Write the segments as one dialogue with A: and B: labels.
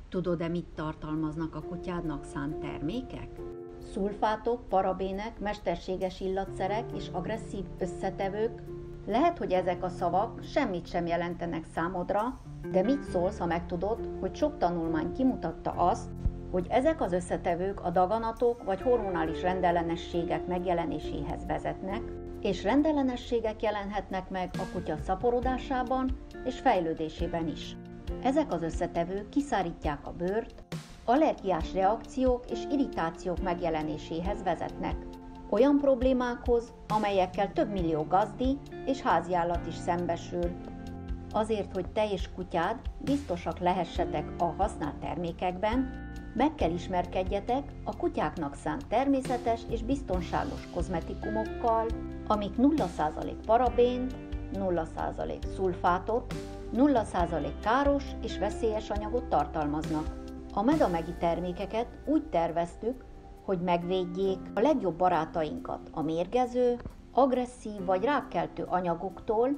A: Tudod-e, mit tartalmaznak a kutyádnak szánt termékek?
B: Szulfátok, parabének, mesterséges illatszerek és agresszív összetevők. Lehet, hogy ezek a szavak semmit sem jelentenek számodra, de mit szólsz, ha megtudod, hogy sok tanulmány kimutatta azt, hogy ezek az összetevők a daganatok vagy hormonális rendellenességek megjelenéséhez vezetnek, és rendellenességek jelenhetnek meg a kutya szaporodásában és fejlődésében is. Ezek az összetevők kiszárítják a bőrt, allergiás reakciók és irritációk megjelenéséhez vezetnek. Olyan problémákhoz, amelyekkel több millió gazdi és háziállat is szembesül. Azért, hogy te és kutyád biztosak lehessetek a használt termékekben, meg kell ismerkedjetek a kutyáknak szánt természetes és biztonságos kozmetikumokkal, amik 0% parabént, 0% szulfátot, 0% káros és veszélyes anyagot tartalmaznak. A Medamegi termékeket úgy terveztük, hogy megvédjék a legjobb barátainkat a mérgező, agresszív vagy rákkeltő anyagoktól,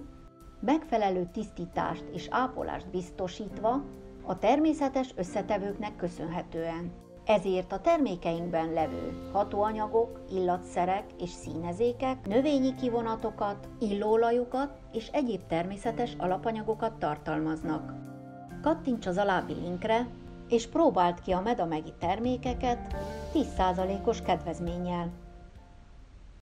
B: megfelelő tisztítást és ápolást biztosítva a természetes összetevőknek köszönhetően. Ezért a termékeinkben levő hatóanyagok, illatszerek és színezékek, növényi kivonatokat, illóolajokat és egyéb természetes alapanyagokat tartalmaznak. Kattints az alábbi linkre, és próbáld ki a Medamegi termékeket 10%-os kedvezménnyel.